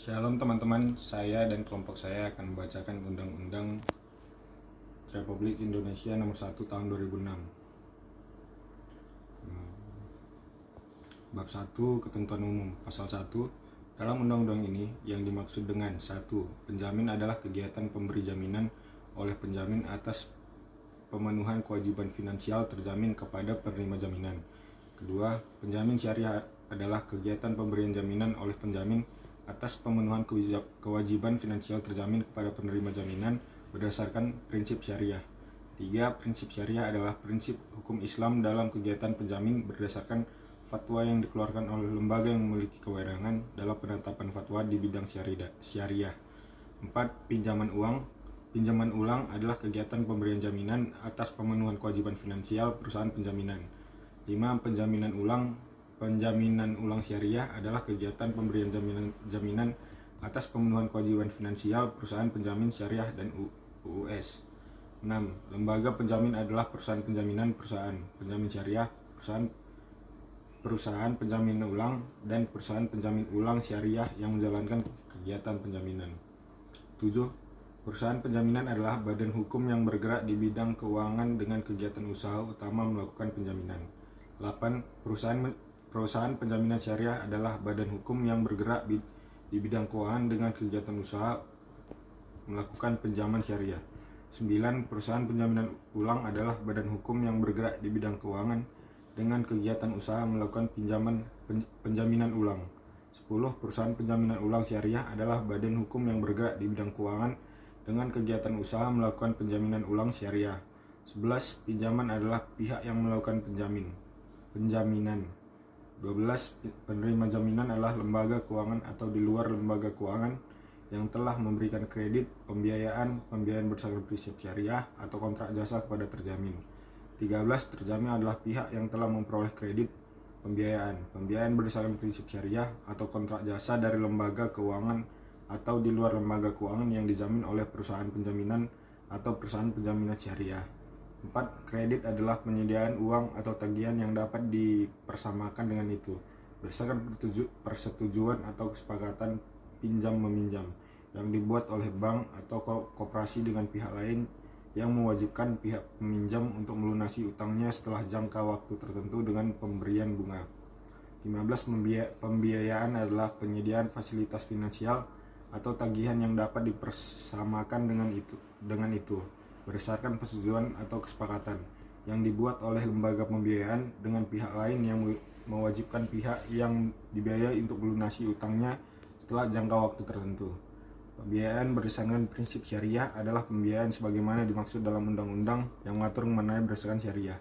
Shalom teman-teman, saya dan kelompok saya akan membacakan Undang-Undang Republik Indonesia Nomor 1 Tahun 2006. Bab 1, Ketentuan Umum. Pasal 1, dalam undang-undang ini yang dimaksud dengan 1. Penjamin adalah kegiatan pemberi jaminan oleh penjamin atas pemenuhan kewajiban finansial terjamin kepada penerima jaminan. Kedua, penjamin syariah adalah kegiatan pemberian jaminan oleh penjamin atas pemenuhan kewajiban finansial terjamin kepada penerima jaminan berdasarkan prinsip syariah. 3. Prinsip syariah adalah prinsip hukum Islam dalam kegiatan penjamin berdasarkan fatwa yang dikeluarkan oleh lembaga yang memiliki kewenangan dalam penetapan fatwa di bidang syariah. 4. Pinjaman uang. Pinjaman ulang adalah kegiatan pemberian jaminan atas pemenuhan kewajiban finansial perusahaan penjaminan. 5. Penjaminan ulang syariah adalah kegiatan pemberian jaminan atas pemenuhan kewajiban finansial perusahaan penjamin syariah dan UUS. 6. Lembaga penjamin adalah perusahaan penjaminan perusahaan penjamin syariah, perusahaan penjamin ulang, dan perusahaan penjamin ulang syariah yang menjalankan kegiatan penjaminan. 7. Perusahaan penjaminan adalah badan hukum yang bergerak di bidang keuangan dengan kegiatan usaha utama melakukan penjaminan. 8. Perusahaan penjaminan syariah adalah badan hukum yang bergerak di bidang keuangan dengan kegiatan usaha melakukan pinjaman syariah. 9. Perusahaan penjaminan ulang adalah badan hukum yang bergerak di bidang keuangan dengan kegiatan usaha melakukan penjaminan ulang. 10. Perusahaan penjaminan ulang syariah adalah badan hukum yang bergerak di bidang keuangan dengan kegiatan usaha melakukan penjaminan ulang syariah. 11. Pinjaman adalah pihak yang melakukan penjaminan. 12. Penerima jaminan adalah lembaga keuangan atau di luar lembaga keuangan yang telah memberikan kredit, pembiayaan berdasarkan prinsip syariah atau kontrak jasa kepada terjamin. 13. Terjamin adalah pihak yang telah memperoleh kredit, pembiayaan berdasarkan prinsip syariah atau kontrak jasa dari lembaga keuangan atau di luar lembaga keuangan yang dijamin oleh perusahaan penjaminan atau perusahaan penjaminan syariah. 4. Kredit adalah penyediaan uang atau tagihan yang dapat dipersamakan dengan itu berdasarkan persetujuan atau kesepakatan pinjam-meminjam yang dibuat oleh bank atau koperasi dengan pihak lain yang mewajibkan pihak peminjam untuk melunasi utangnya setelah jangka waktu tertentu dengan pemberian bunga. 15. Pembiayaan adalah penyediaan fasilitas finansial atau tagihan yang dapat dipersamakan dengan itu berdasarkan persetujuan atau kesepakatan yang dibuat oleh lembaga pembiayaan dengan pihak lain yang mewajibkan pihak yang dibiayai untuk melunasi utangnya setelah jangka waktu tertentu. Pembiayaan berdasarkan prinsip syariah adalah pembiayaan sebagaimana dimaksud dalam undang-undang yang mengatur mengenai berdasarkan syariah.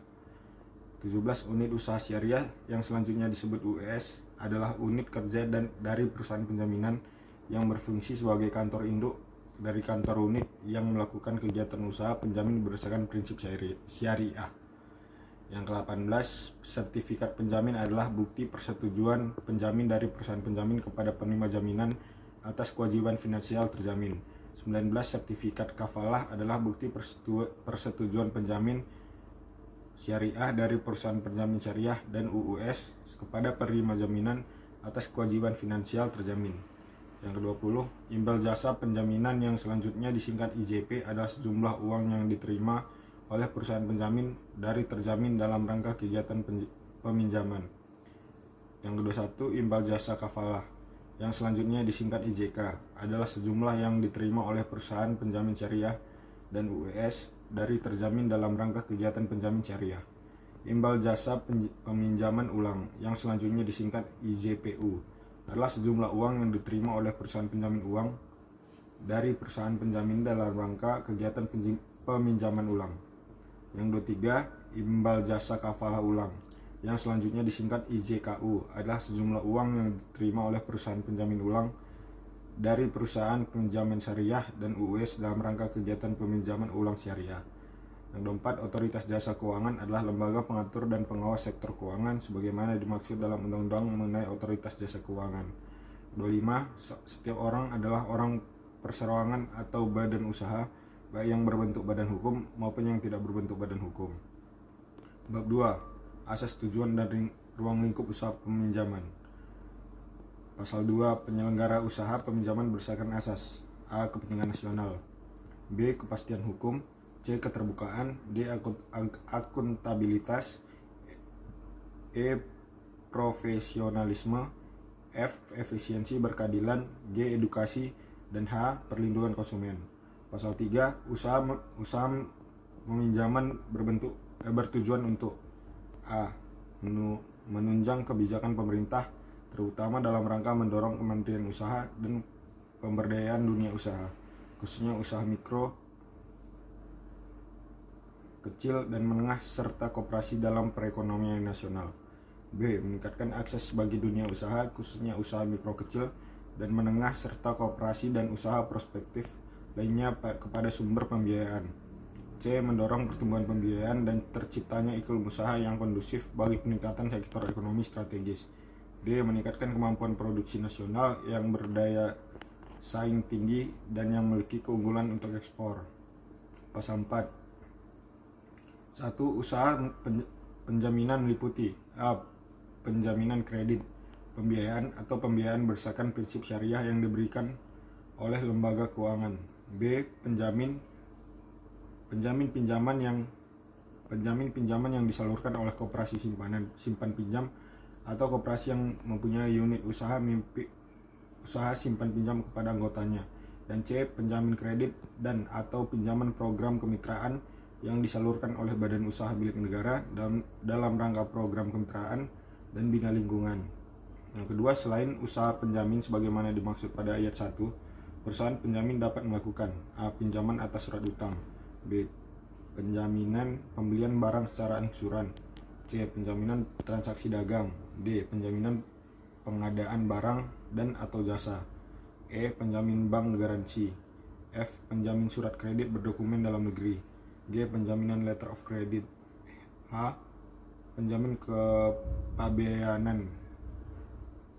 17. Unit usaha syariah yang selanjutnya disebut UUS adalah unit kerja dari perusahaan penjaminan yang berfungsi sebagai kantor induk dari kantor unit yang melakukan kegiatan usaha penjamin berdasarkan prinsip syariah. Yang ke-18, sertifikat penjamin adalah bukti persetujuan penjamin dari perusahaan penjamin kepada penerima jaminan atas kewajiban finansial terjamin. 19. Sertifikat kafalah adalah bukti persetujuan penjamin syariah dari perusahaan penjamin syariah dan UUS kepada penerima jaminan atas kewajiban finansial terjamin. Yang ke-20, imbal jasa penjaminan yang selanjutnya disingkat IJP adalah sejumlah uang yang diterima oleh perusahaan penjamin dari terjamin dalam rangka kegiatan peminjaman. Yang ke-21, imbal jasa kafalah yang selanjutnya disingkat IJK adalah sejumlah yang diterima oleh perusahaan penjamin syariah dan UUS dari terjamin dalam rangka kegiatan penjamin syariah. Imbal jasa peminjaman ulang yang selanjutnya disingkat IJPU adalah sejumlah uang yang diterima oleh perusahaan penjamin uang dari perusahaan penjamin dalam rangka kegiatan peminjaman ulang. Yang 23, imbal jasa kafalah ulang yang selanjutnya disingkat IJKU adalah sejumlah uang yang diterima oleh perusahaan penjamin ulang dari perusahaan penjamin syariah dan UUS dalam rangka kegiatan peminjaman ulang syariah. Yang 24, otoritas jasa keuangan adalah lembaga pengatur dan pengawas sektor keuangan sebagaimana dimaksud dalam undang-undang mengenai otoritas jasa keuangan. 25, setiap orang adalah orang perseroangan atau badan usaha baik yang berbentuk badan hukum maupun yang tidak berbentuk badan hukum. Bab 2, asas tujuan dan ruang lingkup usaha peminjaman. Pasal 2, penyelenggara usaha peminjaman berdasarkan asas: A. Kepentingan nasional, B. Kepastian hukum, C. Keterbukaan, D. Akuntabilitas, E. Profesionalisme, F. Efisiensi berkeadilan, G. Edukasi, dan H. Perlindungan konsumen. Pasal 3, usaha peminjaman bertujuan untuk A. Menunjang kebijakan pemerintah, terutama dalam rangka mendorong kemandirian usaha dan pemberdayaan dunia usaha, khususnya usaha mikro, kecil, dan menengah, serta koperasi dalam perekonomian nasional. B. Meningkatkan akses bagi dunia usaha, khususnya usaha mikro, kecil, dan menengah, serta koperasi dan usaha prospektif lainnya kepada sumber pembiayaan. C. Mendorong pertumbuhan pembiayaan dan terciptanya iklim usaha yang kondusif bagi peningkatan sektor ekonomi strategis. D. Meningkatkan kemampuan produksi nasional yang berdaya saing tinggi dan yang memiliki keunggulan untuk ekspor. Pasal 4. 1. Usaha penjaminan meliputi A. Penjaminan kredit, pembiayaan atau pembiayaan berdasarkan prinsip syariah yang diberikan oleh lembaga keuangan. B. Penjamin pinjaman yang disalurkan oleh koperasi simpan pinjam atau koperasi yang mempunyai unit usaha simpan pinjam kepada anggotanya. Dan C. Penjamin kredit dan atau pinjaman program kemitraan yang disalurkan oleh badan usaha milik negara dalam rangka program kemitraan dan bina lingkungan. Yang kedua, selain usaha penjamin sebagaimana dimaksud pada ayat 1, perusahaan penjamin dapat melakukan A. Pinjaman atas surat utang, B. Penjaminan pembelian barang secara angsuran, C. Penjaminan transaksi dagang, D. Penjaminan pengadaan barang dan atau jasa, E. Penjamin bank garansi, F. Penjamin surat kredit berdokumen dalam negeri, G. Penjaminan letter of credit, H. Penjamin kepabeanan,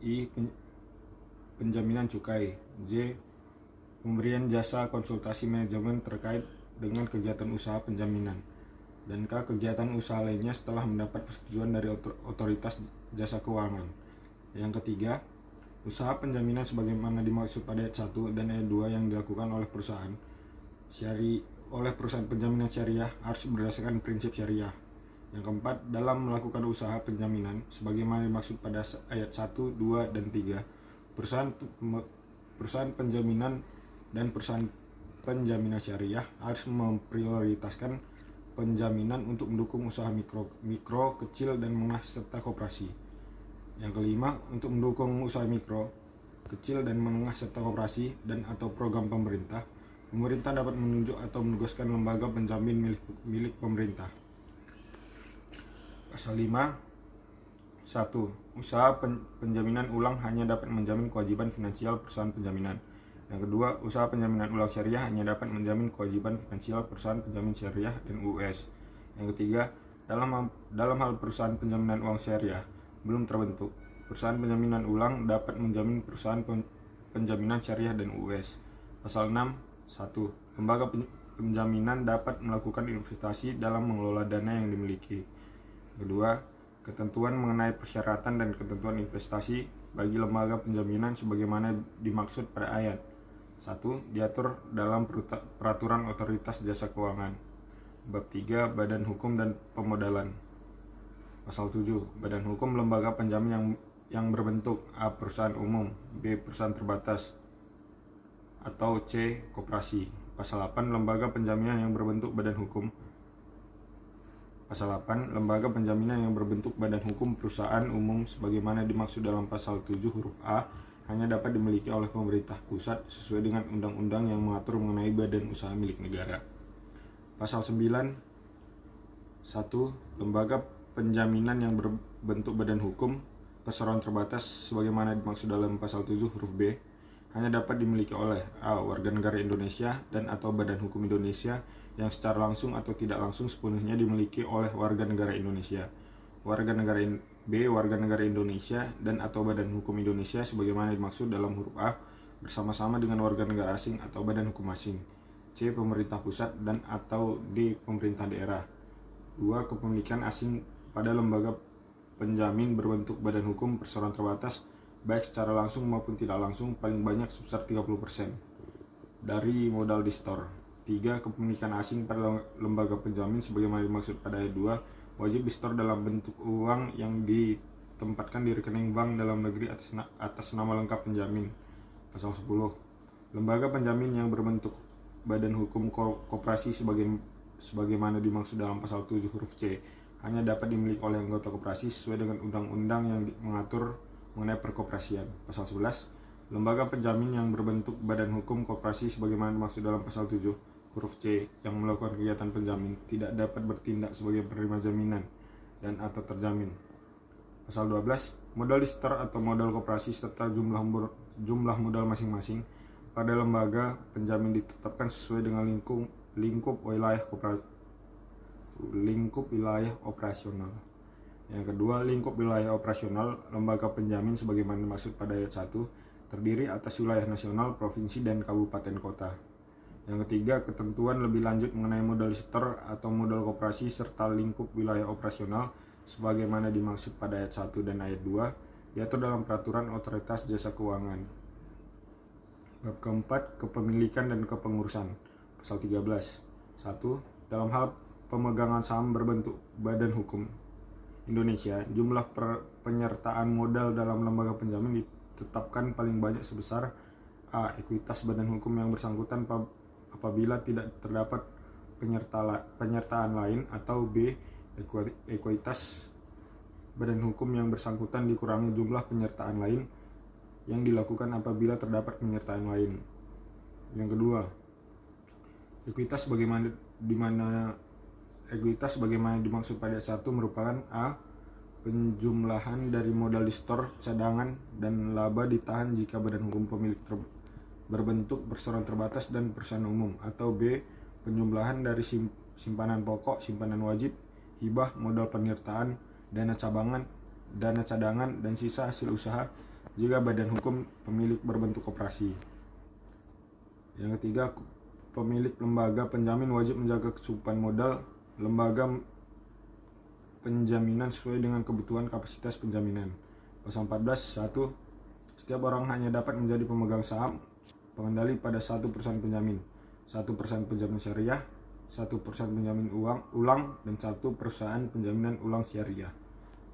I. Penjaminan cukai, J. Pemberian jasa konsultasi manajemen terkait dengan kegiatan usaha penjaminan, dan K. Kegiatan usaha lainnya setelah mendapat persetujuan dari otoritas jasa keuangan. Yang ketiga, usaha penjaminan sebagaimana dimaksud pada ayat 1 dan ayat 2 yang dilakukan oleh perusahaan penjaminan syariah harus berdasarkan prinsip syariah. Yang keempat, dalam melakukan usaha penjaminan sebagaimana dimaksud pada ayat 1, 2, dan 3, perusahaan penjaminan dan perusahaan penjaminan syariah harus memprioritaskan penjaminan untuk mendukung usaha mikro, kecil, dan menengah serta koperasi. Yang kelima, untuk mendukung usaha mikro, kecil, dan menengah serta koperasi dan atau program pemerintah dapat menunjuk atau menugaskan lembaga penjamin milik pemerintah. Pasal 5. 1. Usaha penjaminan ulang hanya dapat menjamin kewajiban finansial perusahaan penjaminan. Yang kedua, usaha penjaminan ulang syariah hanya dapat menjamin kewajiban finansial perusahaan penjamin syariah dan US. Yang ketiga, dalam hal perusahaan penjaminan uang syariah belum terbentuk, perusahaan penjaminan ulang dapat menjamin perusahaan penjaminan syariah dan US. Pasal 6. 1. Lembaga penjaminan dapat melakukan investasi dalam mengelola dana yang dimiliki. Kedua, ketentuan mengenai persyaratan dan ketentuan investasi bagi lembaga penjaminan sebagaimana dimaksud pada ayat 1 diatur dalam peraturan otoritas jasa keuangan. Bab 3, Badan Hukum dan Pemodalan. Pasal 7, Badan Hukum lembaga penjamin yang berbentuk A. Perusahaan umum, B. Perusahaan terbatas, atau C. Koperasi. Pasal 8, Lembaga penjaminan yang berbentuk badan hukum. Pasal 8, lembaga penjaminan yang berbentuk badan hukum perusahaan umum sebagaimana dimaksud dalam pasal 7 huruf A hanya dapat dimiliki oleh pemerintah pusat sesuai dengan undang-undang yang mengatur mengenai badan usaha milik negara. Pasal 9. 1. Lembaga penjaminan yang berbentuk badan hukum perseroan terbatas sebagaimana dimaksud dalam pasal 7 huruf B hanya dapat dimiliki oleh A. Warga negara Indonesia dan atau badan hukum Indonesia yang secara langsung atau tidak langsung sepenuhnya dimiliki oleh warga negara Indonesia. Warga negara Indonesia dan atau badan hukum Indonesia sebagaimana dimaksud dalam huruf A bersama-sama dengan warga negara asing atau badan hukum asing. C. Pemerintah pusat dan atau D. Pemerintah daerah. 2. Kepemilikan asing pada lembaga penjamin berbentuk badan hukum perseroan terbatas baik secara langsung maupun tidak langsung, paling banyak sebesar 30% dari modal di store. 3. Kepemilikan asing pada lembaga penjamin sebagaimana dimaksud pada ayat 2 wajib di store dalam bentuk uang yang ditempatkan di rekening bank dalam negeri atas nama lengkap penjamin. Pasal 10. Lembaga penjamin yang berbentuk badan hukum koperasi sebagaimana dimaksud dalam pasal 7 huruf C hanya dapat dimiliki oleh anggota koperasi sesuai dengan undang-undang yang mengatur mengenai perkoperasian. Pasal 11. Lembaga penjamin yang berbentuk badan hukum koperasi sebagaimana dimaksud dalam pasal 7 huruf C yang melakukan kegiatan penjamin tidak dapat bertindak sebagai penerima jaminan dan atau terjamin. Pasal 12. Modal di store atau modal koperasi serta jumlah modal masing-masing pada lembaga penjamin ditetapkan sesuai dengan lingkup wilayah operasional. Yang kedua, lingkup wilayah operasional lembaga penjamin sebagaimana dimaksud pada ayat 1 terdiri atas wilayah nasional, provinsi, dan kabupaten kota. Yang ketiga, ketentuan lebih lanjut mengenai modal store atau modal koperasi serta lingkup wilayah operasional sebagaimana dimaksud pada ayat 1 dan ayat 2 diatur dalam peraturan otoritas jasa keuangan. Bab keempat, kepemilikan dan kepengurusan. Pasal 13. 1. Dalam hal pemegangan saham berbentuk badan hukum Indonesia, jumlah penyertaan modal dalam lembaga penjamin ditetapkan paling banyak sebesar A. Ekuitas badan hukum yang bersangkutan apabila tidak terdapat penyertaan lain, atau B. Ekuitas badan hukum yang bersangkutan dikurangi jumlah penyertaan lain yang dilakukan apabila terdapat penyertaan lain. Yang kedua, ekuitas bagaimana dimaksud pada 1 merupakan A. Penjumlahan dari modal di store, cadangan, dan laba ditahan jika badan hukum pemilik berbentuk perseroan terbatas dan perusahaan umum, atau B. Penjumlahan dari simpanan pokok, simpanan wajib, hibah, modal penyertaan, dana cadangan, dan sisa hasil usaha jika badan hukum pemilik berbentuk koperasi. Yang ketiga, pemilik lembaga penjamin wajib menjaga kecukupan modal lembaga penjaminan sesuai dengan kebutuhan kapasitas penjaminan. Pasal 14. 1. Setiap orang hanya dapat menjadi pemegang saham pengendali pada satu perusahaan penjamin, satu perusahaan penjamin syariah, satu perusahaan penjamin ulang, dan satu perusahaan penjaminan ulang syariah.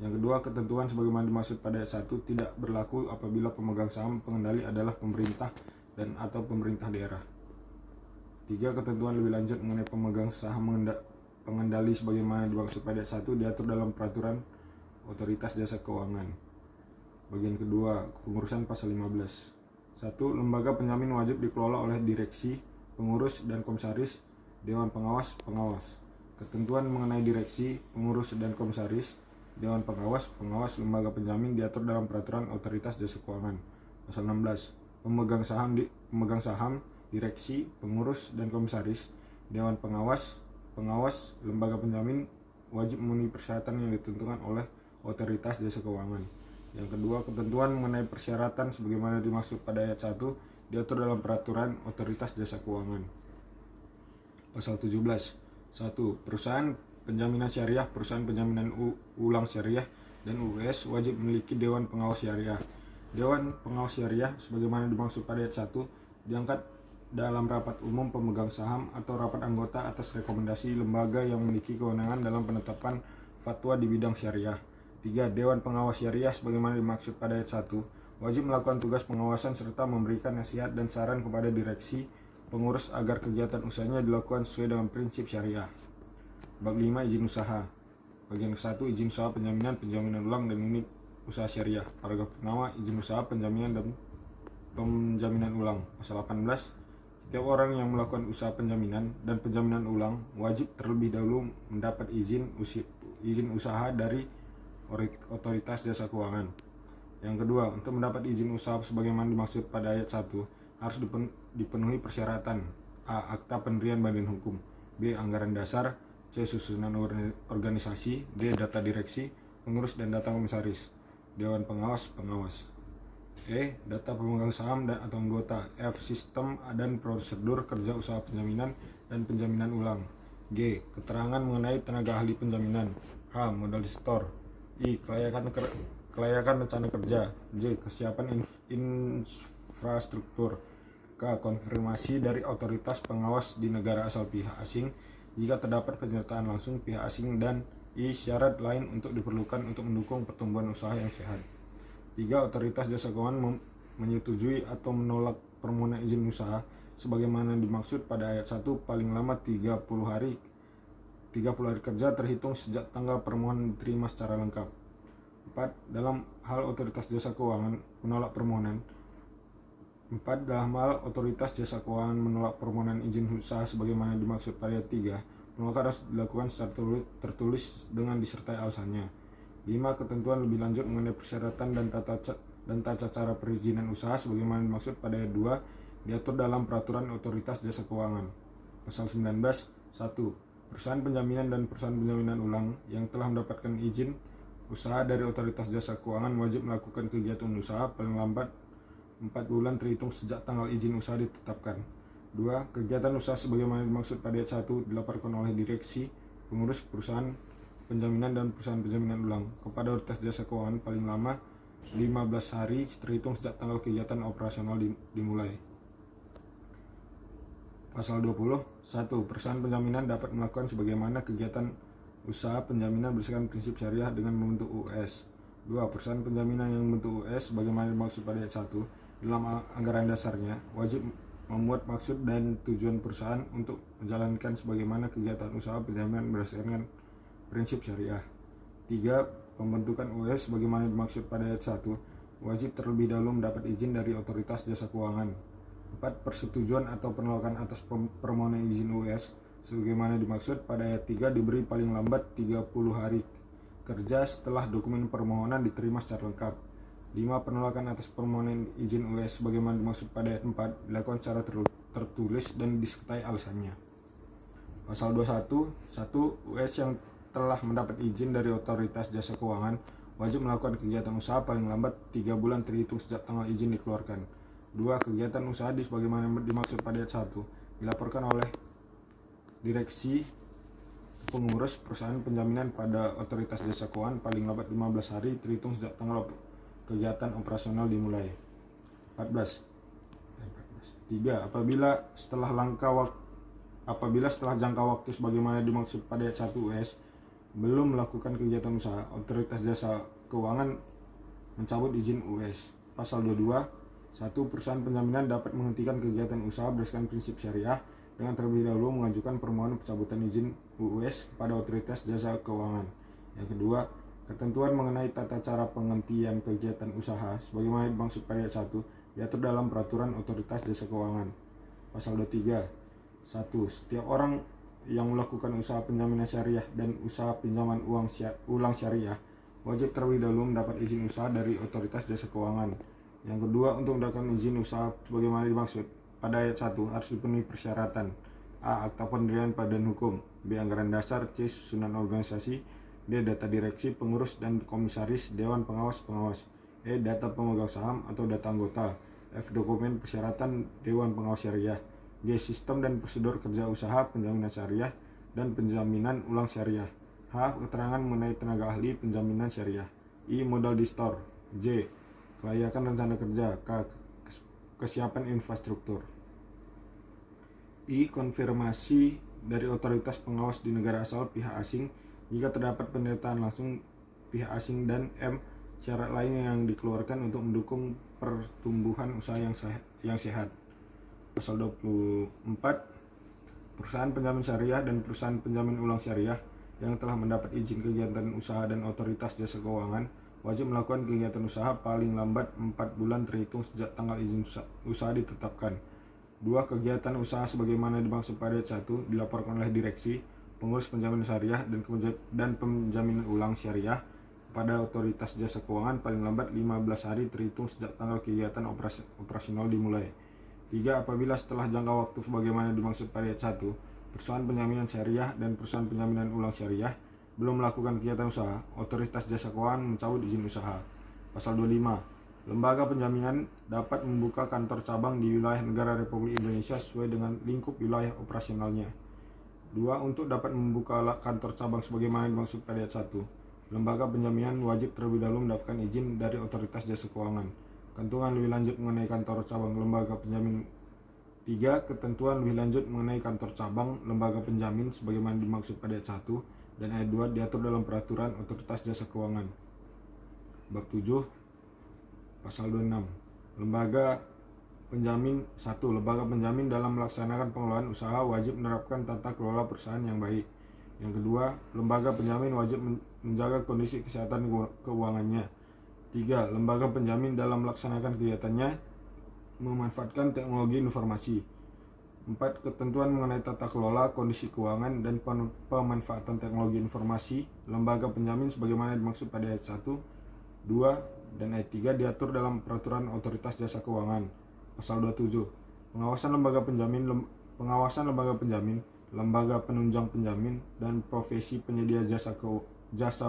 Yang kedua, ketentuan sebagaimana dimaksud pada ayat 1 tidak berlaku apabila pemegang saham pengendali adalah pemerintah dan atau pemerintah daerah. 3. Ketentuan lebih lanjut mengenai pemegang saham pengendali sebagaimana dimaksud pada ayat 1 diatur dalam peraturan otoritas jasa keuangan. Bagian kedua, kepengurusan pasal 15. 1. Lembaga penjamin wajib dikelola oleh direksi, pengurus, dan komisaris, dewan pengawas. Ketentuan mengenai direksi, pengurus, dan komisaris, dewan pengawas lembaga penjamin diatur dalam peraturan otoritas jasa keuangan. Pasal 16. Pemegang saham, direksi, pengurus, dan komisaris, dewan pengawas lembaga penjamin wajib memenuhi persyaratan yang ditentukan oleh otoritas jasa keuangan. Yang kedua, ketentuan mengenai persyaratan sebagaimana dimaksud pada ayat 1 diatur dalam peraturan otoritas jasa keuangan. Pasal 17. 1. Perusahaan penjaminan syariah, perusahaan penjaminan ulang syariah, dan UUS wajib memiliki dewan pengawas syariah. Dewan pengawas syariah sebagaimana dimaksud pada ayat 1 diangkat dalam rapat umum pemegang saham atau rapat anggota atas rekomendasi lembaga yang memiliki kewenangan dalam penetapan fatwa di bidang syariah. 3. Dewan pengawas syariah sebagaimana dimaksud pada ayat 1 wajib melakukan tugas pengawasan serta memberikan nasihat dan saran kepada direksi pengurus agar kegiatan usahanya dilakukan sesuai dengan prinsip syariah. Bab 5. Izin usaha. Bagian ke-1, izin usaha penjaminan ulang dan unit usaha syariah. Paragraf pertama, izin usaha penjaminan dan penjaminan ulang. Pasal 18. Setiap orang yang melakukan usaha penjaminan dan penjaminan ulang wajib terlebih dahulu mendapat izin usaha dari otoritas jasa keuangan. Yang kedua, untuk mendapat izin usaha sebagaimana dimaksud pada ayat 1 harus dipenuhi persyaratan: A. Akta pendirian badan hukum, B. Anggaran dasar, C. Susunan organisasi, D. Data direksi, pengurus, dan data komisaris, dewan pengawas. E. Data pemegang saham dan atau anggota. F. Sistem dan prosedur kerja usaha penjaminan dan penjaminan ulang. G. Keterangan mengenai tenaga ahli penjaminan. H. Modal di store. I. kelayakan rencana kerja. J. Kesiapan infrastruktur. K. Konfirmasi dari otoritas pengawas di negara asal pihak asing jika terdapat penyertaan langsung pihak asing, dan I. Syarat lain untuk diperlukan untuk mendukung pertumbuhan usaha yang sehat. 3. Otoritas jasa keuangan menyetujui atau menolak permohonan izin usaha sebagaimana dimaksud pada ayat 1 paling lama 30 hari kerja terhitung sejak tanggal permohonan diterima secara lengkap. 4. Dalam hal otoritas jasa keuangan menolak permohonan izin usaha sebagaimana dimaksud pada ayat 3, penolakan harus dilakukan secara tertulis dengan disertai alasannya. 5. Ketentuan lebih lanjut mengenai persyaratan dan tata cara perizinan usaha sebagaimana dimaksud pada ayat 2 diatur dalam peraturan otoritas jasa keuangan. Pasal 19. 1. Perusahaan penjaminan dan perusahaan penjaminan ulang yang telah mendapatkan izin usaha dari otoritas jasa keuangan wajib melakukan kegiatan usaha paling lambat 4 bulan terhitung sejak tanggal izin usaha ditetapkan. 2. Kegiatan usaha sebagaimana dimaksud pada ayat 1 dilaporkan oleh direksi, pengurus perusahaan penjaminan dan perusahaan penjaminan ulang kepada otoritas jasa keuangan paling lama 15 hari terhitung sejak tanggal kegiatan operasional dimulai. Pasal 20. 1. Perusahaan penjaminan dapat melakukan sebagaimana kegiatan usaha penjaminan berdasarkan prinsip syariah dengan membentuk US. 2. Perusahaan penjaminan yang membentuk US sebagaimana dimaksud pada ayat 1 dalam anggaran dasarnya wajib memuat maksud dan tujuan perusahaan untuk menjalankan sebagaimana kegiatan usaha penjaminan berdasarkan prinsip syariah. 3. Pembentukan US sebagaimana dimaksud pada ayat 1 wajib terlebih dahulu mendapat izin dari otoritas jasa keuangan. 4. Persetujuan atau penolakan atas permohonan izin US sebagaimana dimaksud pada ayat 3 diberi paling lambat 30 hari kerja setelah dokumen permohonan diterima secara lengkap. 5. Penolakan atas permohonan izin US sebagaimana dimaksud pada ayat 4 dilakukan secara tertulis dan disertai alasannya. Pasal 21. 1. US yang telah mendapat izin dari otoritas jasa keuangan wajib melakukan kegiatan usaha paling lambat 3 bulan terhitung sejak tanggal izin dikeluarkan. 2. Kegiatan usaha sebagaimana dimaksud pada ayat 1 dilaporkan oleh direksi, pengurus perusahaan penjaminan pada otoritas jasa keuangan paling lambat 15 hari terhitung sejak tanggal kegiatan operasional dimulai. 14. 3. Apabila setelah jangka waktu sebagaimana dimaksud pada ayat 1 US belum melakukan kegiatan usaha, otoritas jasa keuangan mencabut izin US. Pasal 22. 1. Perusahaan penjaminan dapat menghentikan kegiatan usaha berdasarkan prinsip syariah dengan terlebih dahulu mengajukan permohonan pencabutan izin US kepada otoritas jasa keuangan. Yang kedua, ketentuan mengenai tata cara penghentian kegiatan usaha sebagaimana dimaksud pada ayat 1 diatur dalam peraturan otoritas jasa keuangan. Pasal 23. 1. Setiap orang yang melakukan usaha penjaminan syariah dan usaha pinjaman ulang syariah wajib terlebih dahulu mendapat izin usaha dari otoritas jasa keuangan. Yang kedua, untuk mendapatkan izin usaha sebagaimana dimaksud pada ayat 1 harus dipenuhi persyaratan: A. Akta pendirian badan hukum, B. Anggaran dasar, C. Susunan organisasi, D. Data direksi, pengurus dan komisaris, dewan pengawas, E. Data pemegang saham atau data anggota, F. Dokumen persyaratan dewan pengawas syariah, G. Sistem dan prosedur kerja usaha penjaminan syariah dan penjaminan ulang syariah, H. Keterangan mengenai tenaga ahli penjaminan syariah, I. Modal di store, J. Kelayakan rencana kerja, K. Kesiapan infrastruktur, I. Konfirmasi dari otoritas pengawas di negara asal pihak asing jika terdapat penyertaan langsung pihak asing, dan M. Syarat lain yang dikeluarkan untuk mendukung pertumbuhan usaha yang sehat. Pasal 24. Perusahaan penjamin syariah dan perusahaan penjamin ulang syariah yang telah mendapat izin kegiatan usaha dan otoritas jasa keuangan wajib melakukan kegiatan usaha paling lambat 4 bulan terhitung sejak tanggal izin usaha ditetapkan. 2. Kegiatan usaha sebagaimana dimaksud pada ayat 1 dilaporkan oleh direksi, pengurus penjaminan syariah dan penjaminan ulang syariah kepada otoritas jasa keuangan paling lambat 15 hari terhitung sejak tanggal kegiatan operasional dimulai. 3. Apabila setelah jangka waktu sebagaimana dimaksud pada ayat 1 perusahaan penjaminan syariah dan perusahaan penjaminan ulang syariah belum melakukan kegiatan usaha, otoritas jasa keuangan mencabut izin usaha. Pasal 25. Lembaga penjaminan dapat membuka kantor cabang di wilayah negara Republik Indonesia sesuai dengan lingkup wilayah operasionalnya. 2. Untuk dapat membuka kantor cabang sebagaimana dimaksud pada ayat 1, lembaga penjaminan wajib terlebih dahulu mendapatkan izin dari otoritas jasa keuangan. Ketentuan lebih lanjut mengenai kantor cabang lembaga penjamin. 3. Ketentuan lebih lanjut mengenai kantor cabang lembaga penjamin sebagaimana dimaksud pada ayat 1 dan ayat 2 diatur dalam peraturan otoritas jasa keuangan. Bab 7 pasal 26. Lembaga penjamin. 1. Lembaga penjamin dalam melaksanakan pengelolaan usaha wajib menerapkan tata kelola perusahaan yang baik. Yang kedua, lembaga penjamin wajib menjaga kondisi kesehatan keuangannya. 3. Lembaga penjamin dalam melaksanakan kegiatannya memanfaatkan teknologi informasi. 4. Ketentuan mengenai tata kelola kondisi keuangan dan pemanfaatan teknologi informasi lembaga penjamin sebagaimana dimaksud pada ayat 1, 2, dan ayat 3 diatur dalam peraturan otoritas jasa keuangan. Pasal 27. Pengawasan lembaga penjamin, lembaga penunjang penjamin, dan profesi penyedia jasa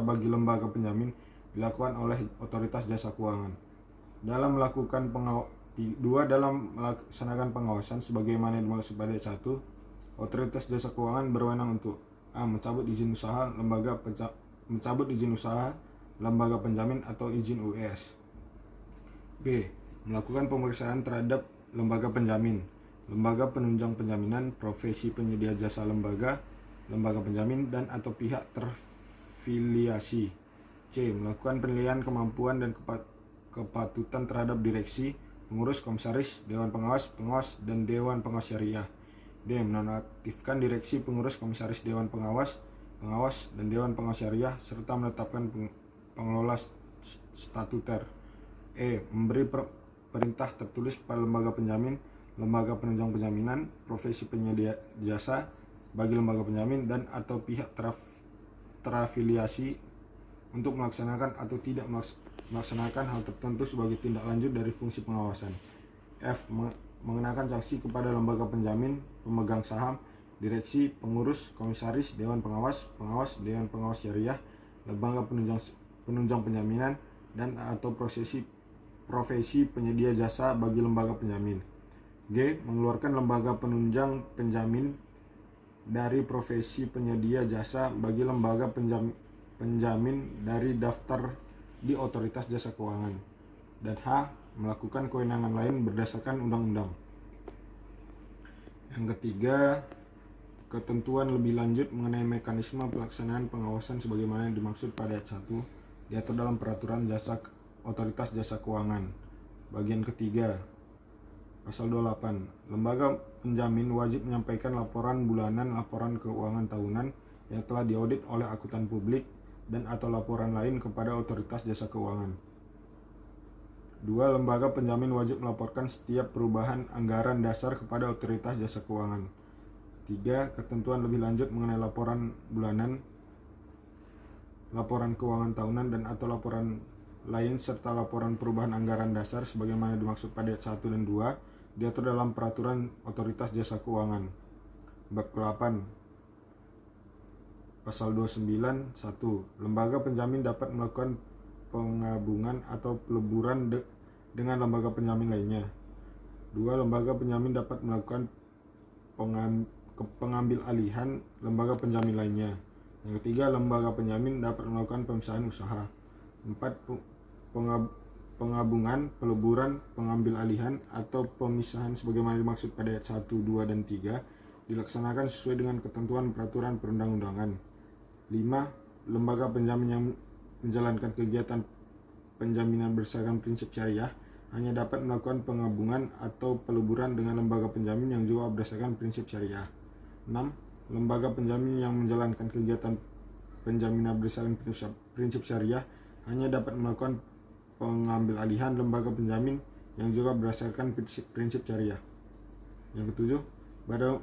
bagi lembaga penjamin dilakukan oleh otoritas jasa keuangan. Dalam melaksanakan pengawasan sebagaimana dimaksud pada ayat 1, otoritas jasa keuangan berwenang untuk a. Mencabut izin usaha lembaga penjamin atau izin US. B. Melakukan pemeriksaan terhadap lembaga penjamin, lembaga penunjang penjaminan, profesi penyedia jasa lembaga penjamin dan atau pihak terfiliasi. C. Melakukan penilaian kemampuan dan kepatutan terhadap direksi, pengurus, komisaris, dewan pengawas, dan dewan pengawas syariah. D. Menonaktifkan direksi, pengurus, komisaris, dewan pengawas, dan dewan pengawas syariah serta menetapkan pengelola statuter. E. Memberi perintah tertulis pada lembaga penjamin, lembaga penunjang penjaminan, profesi penyedia jasa bagi lembaga penjamin dan atau pihak terafiliasi untuk melaksanakan atau tidak melaksanakan hal tertentu sebagai tindak lanjut dari fungsi pengawasan. F. Mengenakan sanksi kepada lembaga penjamin, pemegang saham, direksi, pengurus, komisaris, dewan pengawas, dewan pengawas syariah, lembaga penunjang penjaminan, dan atau profesi penyedia jasa bagi lembaga penjamin. G. Mengeluarkan lembaga penunjang penjamin dari profesi penyedia jasa bagi lembaga penjamin dari daftar di otoritas jasa keuangan. Dan H. Melakukan kewenangan lain berdasarkan undang-undang. Yang ketiga, ketentuan lebih lanjut mengenai mekanisme pelaksanaan pengawasan sebagaimana dimaksud pada ayat 1 diatur dalam peraturan otoritas jasa keuangan. Bagian ketiga, pasal 28. Lembaga penjamin wajib menyampaikan laporan bulanan, laporan keuangan tahunan yang telah diaudit oleh akuntan publik dan atau laporan lain kepada otoritas jasa keuangan. 2. Lembaga penjamin wajib melaporkan setiap perubahan anggaran dasar kepada otoritas jasa keuangan. 3. Ketentuan lebih lanjut mengenai laporan bulanan, laporan keuangan tahunan dan atau laporan lain serta laporan perubahan anggaran dasar sebagaimana dimaksud pada ayat 1 dan 2 diatur dalam peraturan otoritas jasa keuangan. Bab ke-8 pasal 29. 1. Lembaga penjamin dapat melakukan penggabungan atau peleburan dengan lembaga penjamin lainnya. 2. Lembaga penjamin dapat melakukan pengambil alihan lembaga penjamin lainnya. Yang ketiga, lembaga penjamin dapat melakukan pemisahan usaha. 4. Penggabungan, peleburan, pengambil alihan, atau pemisahan sebagaimana dimaksud pada ayat 1, 2, dan 3 dilaksanakan sesuai dengan ketentuan peraturan perundang-undangan. 5. Lembaga penjamin yang menjalankan kegiatan penjaminan berdasarkan prinsip syariah hanya dapat melakukan penggabungan atau peleburan dengan lembaga penjamin yang juga berdasarkan prinsip syariah. 6. Lembaga penjamin yang menjalankan kegiatan penjaminan berdasarkan prinsip syariah hanya dapat melakukan pengambil alihan lembaga penjamin yang juga berdasarkan prinsip syariah. Yang ketujuh,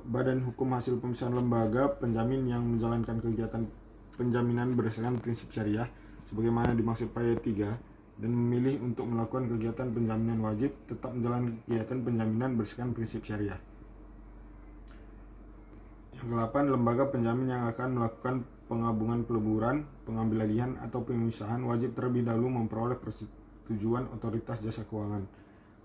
badan hukum hasil pemisahan lembaga penjamin yang menjalankan kegiatan penjaminan berdasarkan prinsip syariah sebagaimana dimaksud pada ayat 3 dan memilih untuk melakukan kegiatan penjaminan wajib tetap menjalankan kegiatan penjaminan berdasarkan prinsip syariah. Yang ke-8, lembaga penjamin yang akan melakukan penggabungan, peleburan, pengambil alihan atau pemisahan wajib terlebih dahulu memperoleh persetujuan otoritas jasa keuangan.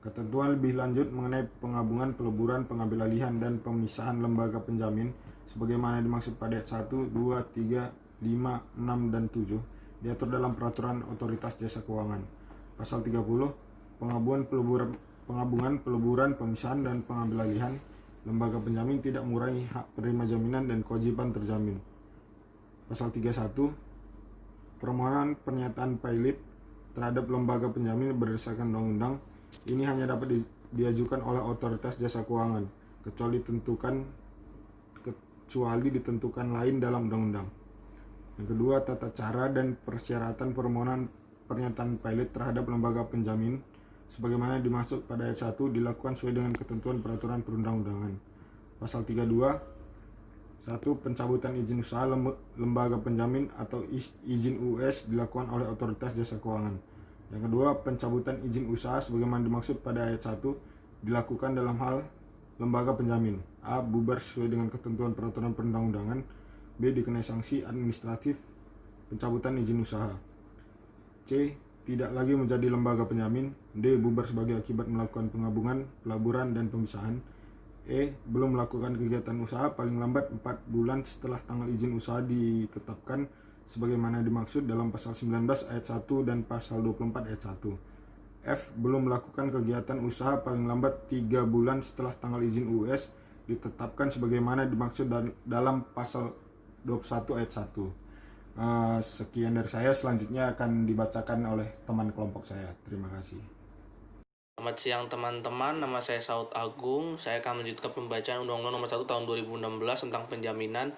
Ketentuan lebih lanjut mengenai penggabungan, peleburan, pengambil alihan dan pemisahan lembaga penjamin sebagaimana dimaksud pada ayat 1, 2, 3, 5, 6 dan 7 diatur dalam peraturan otoritas jasa keuangan. Pasal 30, penggabungan, peleburan, pemisahan, dan pengambil alihan lembaga penjamin tidak mengurangi hak penerima jaminan dan kewajiban terjamin. Pasal 31, permohonan pernyataan pilot terhadap lembaga penjamin berdasarkan undang-undang ini hanya dapat diajukan oleh otoritas jasa keuangan kecuali ditentukan lain dalam undang-undang. Yang kedua, tata cara dan persyaratan permohonan pernyataan pilot terhadap lembaga penjamin sebagaimana dimaksud pada ayat 1 dilakukan sesuai dengan ketentuan peraturan perundang-undangan. Pasal 32, 1. Pencabutan izin usaha lembaga penjamin atau izin US dilakukan oleh otoritas jasa keuangan. Yang kedua, pencabutan izin usaha sebagaimana dimaksud pada ayat 1 dilakukan dalam hal lembaga penjamin: A. Bubar sesuai dengan ketentuan peraturan perundang-undangan. B. Dikenai sanksi administratif pencabutan izin usaha. C. Tidak lagi menjadi lembaga penjamin. D. Bubar sebagai akibat melakukan penggabungan, pelaburan, dan pemisahan. E. Belum melakukan kegiatan usaha paling lambat 4 bulan setelah tanggal izin usaha ditetapkan sebagaimana dimaksud dalam pasal 19 ayat 1 dan pasal 24 ayat 1. F. Belum melakukan kegiatan usaha paling lambat 3 bulan setelah tanggal izin US ditetapkan sebagaimana dimaksud dalam pasal 21 ayat 1. Sekian dari saya, selanjutnya akan dibacakan oleh teman kelompok saya. Terima kasih. Selamat siang teman-teman, nama saya Saud Agung. Saya akan melanjutkan pembacaan Undang-Undang Nomor 1 Tahun 2016 tentang penjaminan.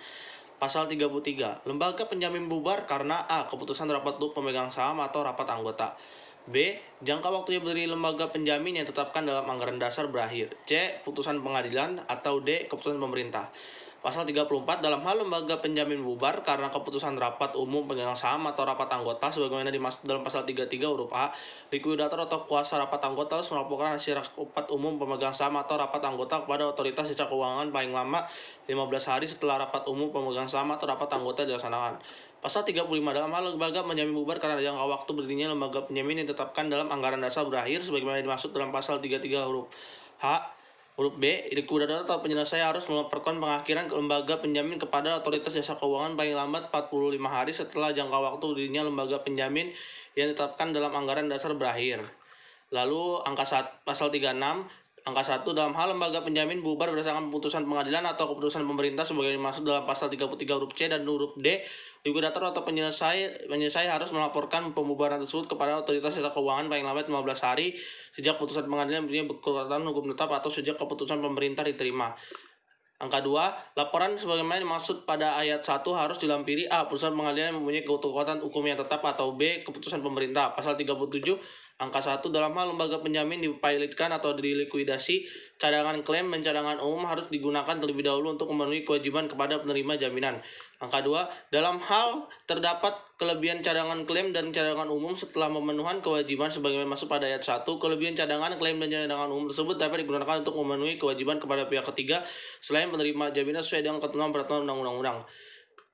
Pasal 33, lembaga penjamin bubar karena A. Keputusan rapat pemegang saham atau rapat anggota. B. Jangka waktu berdiri lembaga penjamin yang ditetapkan dalam anggaran dasar berakhir. C. Putusan pengadilan. Atau D. Keputusan pemerintah. Pasal 34, dalam hal lembaga penjamin bubar karena keputusan rapat umum pemegang saham atau rapat anggota sebagaimana dimaksud dalam pasal 33 huruf A, likuidator atau kuasa rapat anggota harus melaporkan hasil rapat umum pemegang saham atau rapat anggota kepada otoritas jasa keuangan paling lama 15 hari setelah rapat umum pemegang saham atau rapat anggota dilaksanakan. Pasal 35, dalam hal lembaga penjamin bubar karena jangka waktu berdirinya lembaga penjamin yang ditetapkan dalam anggaran dasar berakhir sebagaimana dimaksud dalam pasal 33 huruf H. Huruf B, likuidator atau penyelesai harus melaporkan pengakhiran ke lembaga penjamin kepada otoritas jasa keuangan paling lambat 45 hari setelah jangka waktu berdirinya lembaga penjamin yang ditetapkan dalam anggaran dasar berakhir. Lalu pasal 36, angka 1, dalam hal lembaga penjamin bubar berdasarkan keputusan pengadilan atau keputusan pemerintah sebagai dimaksud dalam pasal 33 huruf C dan huruf D, likuidator atau penyelesai harus melaporkan pembubaran tersebut kepada otoritas jasa keuangan paling lambat 15 hari sejak putusan pengadilan berkekuatan hukum tetap atau sejak keputusan pemerintah diterima. Angka 2, laporan sebagaimana dimaksud pada ayat 1 harus dilampiri A. Putusan pengadilan yang mempunyai kekuatan hukum yang tetap atau B. Keputusan pemerintah. Pasal 37, angka 1, dalam hal lembaga penjamin dipilotkan atau dilikuidasi, cadangan klaim dan cadangan umum harus digunakan terlebih dahulu untuk memenuhi kewajiban kepada penerima jaminan. Angka 2, dalam hal terdapat kelebihan cadangan klaim dan cadangan umum setelah memenuhan kewajiban sebagaimana masuk pada ayat 1, kelebihan cadangan klaim dan cadangan umum tersebut dapat digunakan untuk memenuhi kewajiban kepada pihak ketiga selain penerima jaminan sesuai dengan ketentuan peraturan undang-undang.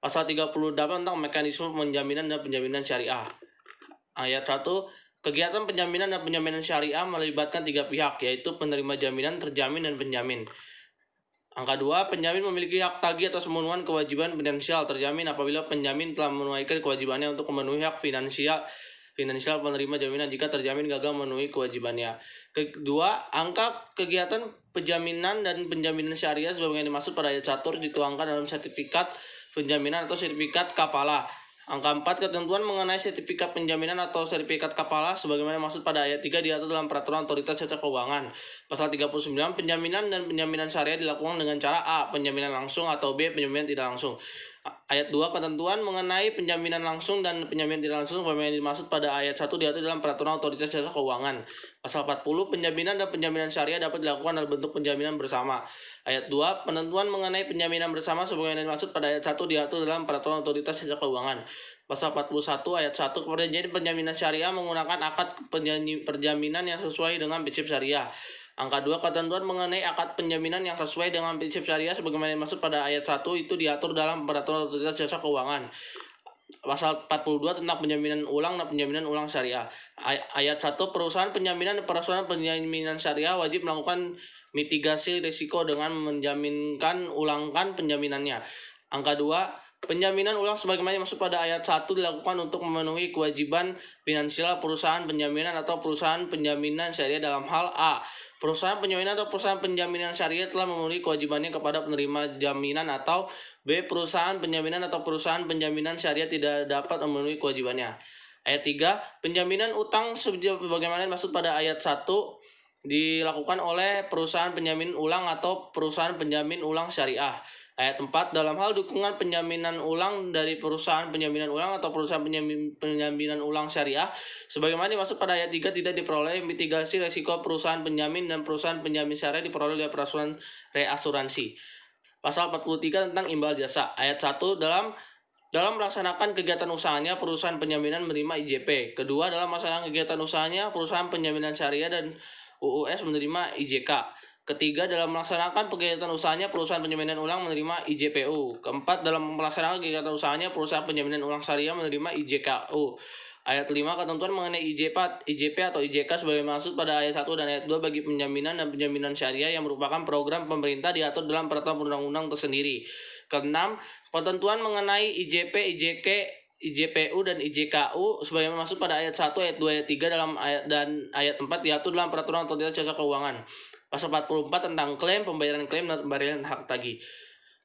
Pasal 38 tentang mekanisme penjaminan dan penjaminan syariah. Ayat 1, kegiatan penjaminan dan penjaminan syariah melibatkan 3 pihak, yaitu penerima jaminan, terjamin, dan penjamin. Angka 2, penjamin memiliki hak tagih atas pemenuhan kewajiban finansial terjamin apabila penjamin telah menunaikan kewajibannya untuk memenuhi hak finansial penerima jaminan jika terjamin gagal memenuhi kewajibannya. Kedua, angka kegiatan penjaminan dan penjaminan syariah sebagaimana dimaksud pada ayat 1 dituangkan dalam sertifikat penjaminan atau sertifikat kafalah. Angka 4, ketentuan mengenai sertifikat penjaminan atau sertifikat kafalah sebagaimana maksud pada ayat 3 diatur dalam peraturan otoritas jasa keuangan. Pasal 39, penjaminan dan penjaminan syariah dilakukan dengan cara A. Penjaminan langsung atau B. Penjaminan tidak langsung. Ayat 2, ketentuan mengenai penjaminan langsung dan penjaminan tidak langsung sebagaimana dimaksud pada ayat 1 diatur dalam peraturan otoritas jasa keuangan. Pasal 40, penjaminan dan penjaminan syariah dapat dilakukan dalam bentuk penjaminan bersama. Ayat 2, penentuan mengenai penjaminan bersama sebagaimana dimaksud pada ayat 1 diatur dalam peraturan otoritas jasa keuangan. Pasal 41 ayat 1, perjanjian penjaminan syariah menggunakan akad perjaminan yang sesuai dengan prinsip syariah. Angka 2, ketentuan mengenai akad penjaminan yang sesuai dengan prinsip syariah sebagaimana dimaksud pada ayat 1 itu diatur dalam peraturan otoritas jasa keuangan. Pasal 42 tentang penjaminan ulang dan penjaminan ulang syariah. Ayat 1, perusahaan penjaminan dan perusahaan penjaminan syariah wajib melakukan mitigasi risiko dengan menjaminkan ulangkan penjaminannya. Angka 2, Penjaminan ulang sebagaimana dimaksud pada ayat 1 dilakukan untuk memenuhi kewajiban finansial perusahaan penjaminan atau perusahaan penjaminan syariah dalam hal A. Perusahaan penjaminan atau perusahaan penjaminan syariah telah memenuhi kewajibannya kepada penerima jaminan, atau B. Perusahaan penjaminan atau perusahaan penjaminan syariah tidak dapat memenuhi kewajibannya. Ayat 3. Penjaminan utang sebagaimana dimaksud pada ayat 1 dilakukan oleh perusahaan penjamin ulang atau perusahaan penjamin ulang syariah. Ayat 4. Dalam hal dukungan penjaminan ulang dari perusahaan penjaminan ulang atau perusahaan penjaminan ulang syariah, sebagaimana dimaksud pada ayat 3, tidak diperoleh mitigasi resiko perusahaan penjamin dan perusahaan penjamin syariah diperoleh oleh perasuran reasuransi. Pasal 43 tentang imbal jasa. Ayat 1. Dalam melaksanakan kegiatan usahanya, perusahaan penjaminan menerima IJP. Kedua, dalam melaksanakan kegiatan usahanya, perusahaan penjaminan syariah dan UUS menerima IJK. Ketiga, dalam melaksanakan kegiatan usahanya, perusahaan penjaminan ulang menerima IJPU. Keempat, dalam melaksanakan kegiatan usahanya, perusahaan penjaminan ulang syariah menerima IJKU. Ayat 5, ketentuan mengenai IJP atau IJK sebagai maksud pada ayat 1 dan ayat 2 bagi penjaminan dan penjaminan syariah yang merupakan program pemerintah diatur dalam peraturan perundang-undang tersendiri. Keenam, ketentuan mengenai IJP, IJK, IJPU dan IJKU sebagaimana maksud pada ayat 1, ayat 2, ayat 3 dan ayat 4 diatur dalam peraturan otoritas jasa keuangan. Pasal 44 tentang klaim, pembayaran klaim dan pembayaran hak tagih.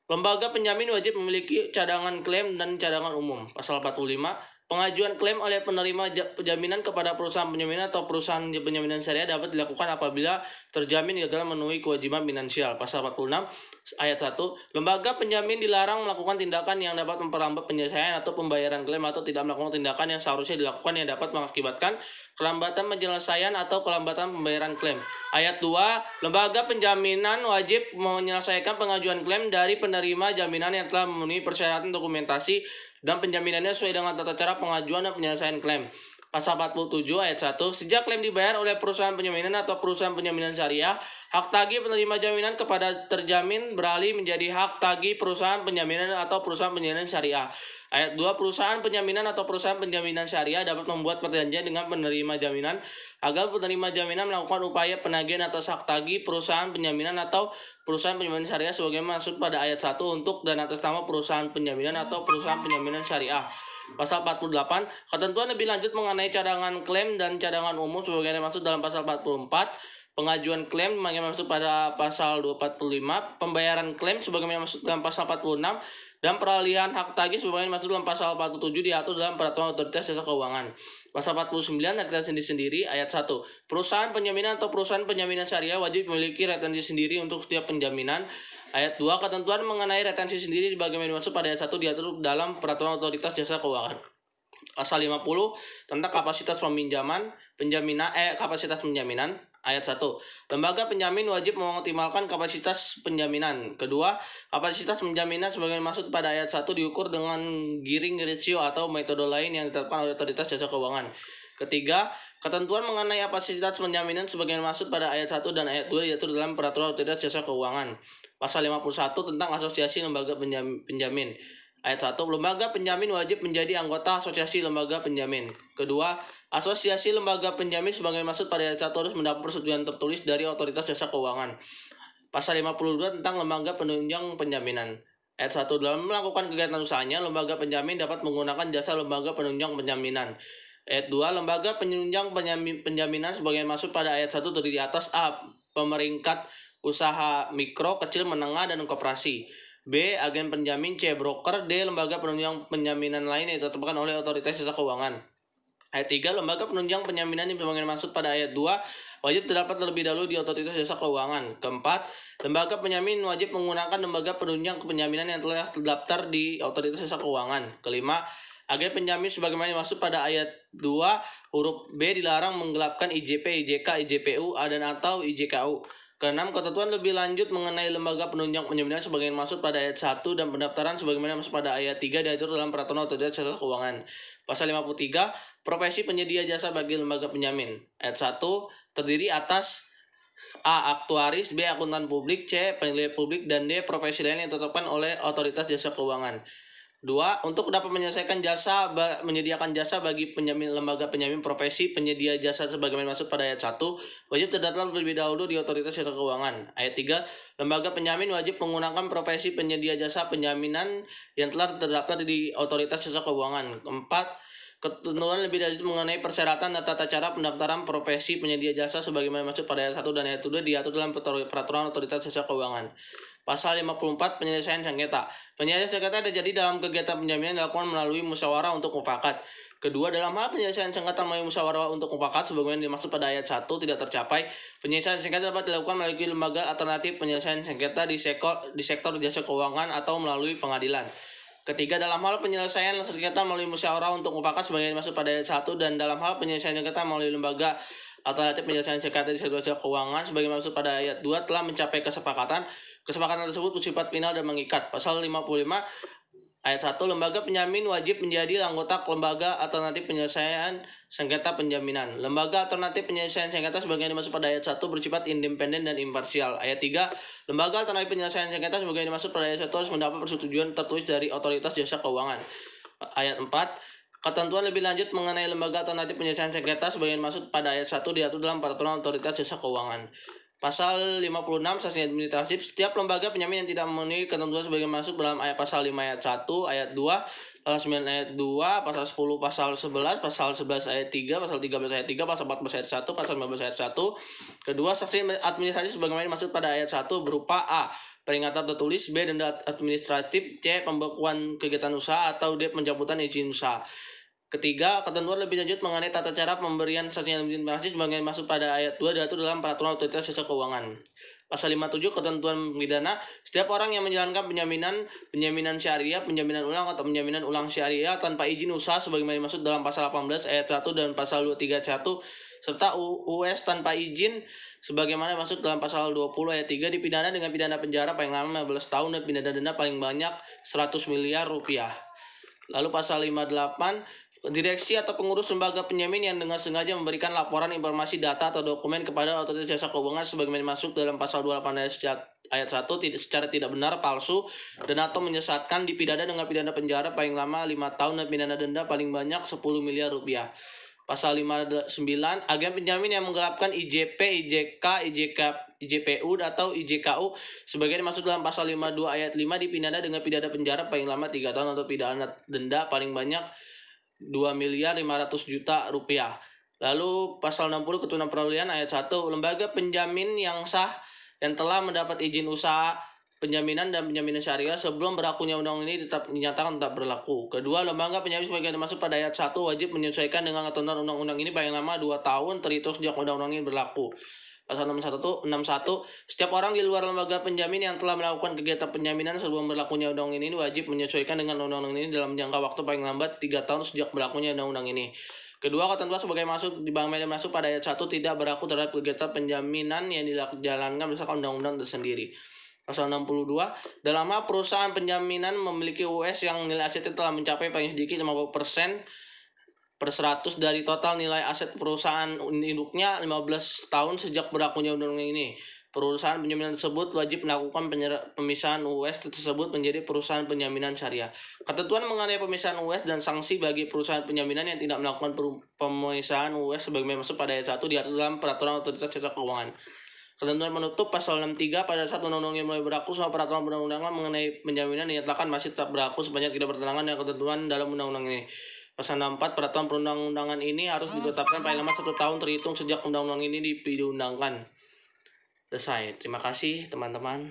Lembaga penjamin wajib memiliki cadangan klaim dan cadangan umum. Pasal 45, pengajuan klaim oleh penerima penjaminan kepada perusahaan penjaminan atau perusahaan penjaminan syariah dapat dilakukan apabila terjamin gagal memenuhi kewajiban finansial. Pasal 46 ayat 1, lembaga penjamin dilarang melakukan tindakan yang dapat memperlambat penyelesaian atau pembayaran klaim atau tidak melakukan tindakan yang seharusnya dilakukan yang dapat mengakibatkan kelambatan penyelesaian atau kelambatan pembayaran klaim. Ayat 2, lembaga penjaminan wajib menyelesaikan pengajuan klaim dari penerima jaminan yang telah memenuhi persyaratan dokumentasi dan penjaminannya sesuai dengan tata cara pengajuan dan penyelesaian klaim. Pasal 47 ayat 1, sejak klaim dibayar oleh perusahaan penjaminan atau perusahaan penjaminan syariah, hak tagih penerima jaminan kepada terjamin beralih menjadi hak tagih perusahaan penjaminan atau perusahaan penjaminan syariah. Ayat 2, perusahaan penjaminan atau perusahaan penjaminan syariah dapat membuat perjanjian dengan penerima jaminan agar penerima jaminan melakukan upaya penagihan atas hak tagih perusahaan penjaminan atau perusahaan penjaminan syariah sebagaimana maksud pada ayat 1 untuk dan atas nama perusahaan penjaminan atau perusahaan penjaminan syariah. Pasal 48, ketentuan lebih lanjut mengenai cadangan klaim dan cadangan umum sebagaimana maksud dalam pasal 44, pengajuan klaim sebagaimana maksud pada pasal 245, pembayaran klaim sebagaimana maksud dalam pasal 46, dan peralihan hak tagih sebagaimana maksud dalam pasal 47 diatur dalam peraturan otoritas jasa keuangan. Pasal 49 retensi sendiri ayat 1, perusahaan penjaminan atau perusahaan penjaminan syariah wajib memiliki retensi sendiri untuk setiap penjaminan. Ayat 2, ketentuan mengenai retensi sendiri sebagaimana dimaksud pada ayat 1 diatur dalam peraturan otoritas jasa keuangan. Pasal 50 tentang kapasitas peminjaman kapasitas penjaminan. Ayat 1, lembaga penjamin wajib mengoptimalkan kapasitas penjaminan. Kedua, kapasitas penjaminan sebagai maksud pada ayat 1 diukur dengan gearing ratio atau metode lain yang ditetapkan oleh otoritas jasa keuangan. Ketiga, ketentuan mengenai kapasitas penjaminan sebagai maksud pada ayat 1 dan ayat 2 diatur dalam peraturan otoritas jasa keuangan. Pasal 51 tentang asosiasi lembaga penjamin. Ayat 1, lembaga penjamin wajib menjadi anggota asosiasi lembaga penjamin. Kedua, asosiasi lembaga penjamin sebagai maksud pada ayat 1 harus mendapat persetujuan tertulis dari otoritas jasa keuangan. Pasal 52 tentang lembaga penunjang penjaminan. Ayat 1, dalam melakukan kegiatan usahanya, lembaga penjamin dapat menggunakan jasa lembaga penunjang penjaminan. Ayat 2, lembaga penunjang penjaminan sebagai maksud pada ayat 1 terdiri atas A. Pemeringkat usaha mikro, kecil, menengah, dan koperasi. B. Agen penjamin. C. Broker. D. Lembaga penunjang penjaminan lain yang ditetapkan oleh otoritas jasa keuangan. Ayat 3, lembaga penunjang penjaminan yang maksud pada ayat 2 wajib terdapat terlebih dahulu di otoritas jasa keuangan. Keempat, lembaga penjamin wajib menggunakan lembaga penunjang penjaminan yang telah terdaftar di otoritas jasa keuangan. Kelima, agen penjamin sebagaimana dimaksud pada ayat 2 huruf B dilarang menggelapkan IJP, IJK, IJPU, dan atau IJKU. Keenam, ketentuan lebih lanjut mengenai lembaga penunjang penjaminan sebagaimana maksud pada ayat 1 dan pendaftaran sebagaimana maksud pada ayat 3 diatur dalam peraturan otoritas jasa keuangan. Pasal 53, profesi penyedia jasa bagi lembaga penjamin. Ayat 1 terdiri atas A. Aktuaris, B. Akuntan publik, C. Penilai publik, dan D. Profesi lain yang ditetapkan oleh otoritas jasa keuangan. 2. Untuk dapat menyediakan jasa bagi lembaga penjamin profesi penyedia jasa sebagaimana dimaksud pada ayat 1, wajib terdaftar terlebih dahulu di Otoritas Jasa Keuangan. Ayat 3. Lembaga penjamin wajib menggunakan profesi penyedia jasa penjaminan yang telah terdaftar di Otoritas Jasa Keuangan. 4. Ketentuan lebih lanjut mengenai persyaratan dan tata cara pendaftaran profesi penyedia jasa sebagaimana dimaksud pada ayat 1 dan ayat 2 diatur dalam peraturan Otoritas Jasa Keuangan. Pasal 54 penyelesaian sengketa. Penyelesaian sengketa terjadi dalam kegiatan penjaminan dilakukan melalui musyawarah untuk mufakat. Kedua, dalam hal penyelesaian sengketa melalui musyawarah untuk mufakat sebagaimana dimaksud pada ayat 1 tidak tercapai, penyelesaian sengketa dapat dilakukan melalui lembaga alternatif penyelesaian sengketa di sektor jasa keuangan atau melalui pengadilan. Ketiga, dalam hal penyelesaian sengketa melalui musyawarah untuk mufakat sebagaimana dimaksud pada ayat 1 dan dalam hal penyelesaian sengketa melalui lembaga alternatif penyelesaian sengketa di sektor jasa keuangan sebagaimana dimaksud pada ayat 2 telah mencapai kesepakatan tersebut bersifat final dan mengikat. Pasal 55 ayat 1, lembaga penjamin wajib menjadi anggota lembaga alternatif penyelesaian sengketa penjaminan. Lembaga alternatif penyelesaian sengketa sebagaimana dimaksud pada ayat 1 bersifat independen dan imparsial. Ayat 3, lembaga alternatif penyelesaian sengketa sebagaimana dimaksud pada ayat 1 harus mendapat persetujuan tertulis dari Otoritas Jasa Keuangan. Ayat 4, ketentuan lebih lanjut mengenai lembaga alternatif penyelesaian sengketa sebagaimana dimaksud pada ayat 1 diatur dalam peraturan Otoritas Jasa Keuangan. Pasal 56 sanksi administratif, setiap lembaga penjamin yang tidak memenuhi ketentuan sebagaimana masuk dalam pasal 5 ayat 1, ayat 2, pasal 9 ayat 2, pasal 10 pasal 11, pasal 11 ayat 3, pasal 13 ayat 3, pasal 14 ayat 1, pasal 15 ayat 1. Kedua, sanksi administratif sebagaimana dimaksud pada ayat 1 berupa A. Peringatan tertulis, B. Denda administratif, C. Pembekuan kegiatan usaha, atau D. Pencabutan izin usaha. Ketiga, ketentuan lebih lanjut mengenai tata cara pemberian sanksi administratif sebagaimana dimaksud pada ayat 2 diatur dalam peraturan Otoritas Jasa Keuangan. Pasal 57 ketentuan pidana, setiap orang yang menjalankan penjaminan syariah, penjaminan ulang atau penjaminan ulang syariah tanpa izin usaha sebagaimana dimaksud dalam pasal 18 ayat 1 dan pasal 23 ayat 1 serta US tanpa izin sebagaimana dimaksud dalam pasal 20 ayat 3 dipidana dengan pidana penjara paling lama 15 tahun dan pidana denda paling banyak 100 miliar rupiah. Lalu pasal 58, direksi atau pengurus lembaga penjamin yang dengan sengaja memberikan laporan informasi data atau dokumen kepada Otoritas Jasa Keuangan sebagaimana dimaksud dalam pasal 28 ayat 1 secara tidak benar, palsu, dan atau menyesatkan dipidana dengan pidana penjara paling lama 5 tahun dan pidana denda paling banyak 10 miliar rupiah. Pasal 59, agen penjamin yang menggelapkan IJP, IJK, IJPU atau IJKU sebagai dimaksud dalam pasal 52 ayat 5 dipidana dengan pidana penjara paling lama 3 tahun atau pidana denda paling banyak 2.500.000.000 rupiah. Lalu pasal 60 ketentuan peralihan ayat 1, lembaga penjamin yang sah yang telah mendapat izin usaha penjaminan dan penjaminan syariah sebelum berlakunya undang-undang ini tetap dinyatakan tetap berlaku. Kedua, lembaga penjamin sebagai dimaksud pada ayat 1 wajib menyesuaikan dengan ketentuan undang-undang ini paling lama 2 tahun terhitung sejak undang-undang ini berlaku. Pasal 61, setiap orang di luar lembaga penjamin yang telah melakukan kegiatan penjaminan sebelum berlakunya undang-undang ini wajib menyesuaikan dengan undang-undang ini dalam jangka waktu paling lambat 3 tahun sejak berlakunya undang-undang ini. Kedua, ketentuan sebagai masuk di Bank Medan masuk pada ayat 1 tidak berlaku terhadap kegiatan penjaminan yang dijalankan berdasarkan undang-undang tersendiri. Pasal 62, dalam hal perusahaan penjaminan memiliki US yang nilai asetnya telah mencapai paling sedikit 50% per 100 dari total nilai aset perusahaan induknya 15 tahun sejak berlakunya undang-undang ini. Perusahaan penjaminan tersebut wajib melakukan pemisahan US tersebut menjadi perusahaan penjaminan syariah. Ketentuan mengenai pemisahan US dan sanksi bagi perusahaan penjaminan yang tidak melakukan pemisahan US sebagaimana masuk pada ayat 1 diatur dalam peraturan Otoritas Jasa Keuangan. Ketentuan menutup pasal 63 pada saat undang-undang yang mulai berlaku sama peraturan perundang-undangan mengenai penjaminan dinyatakan masih tetap berlaku sebanyak tidak bertentangan dengan ketentuan dalam undang-undang ini. Pasal 64 peraturan perundang-undangan ini harus ditetapkan paling lama 1 tahun terhitung sejak undang-undang ini diundangkan. Selesai. Terima kasih teman-teman.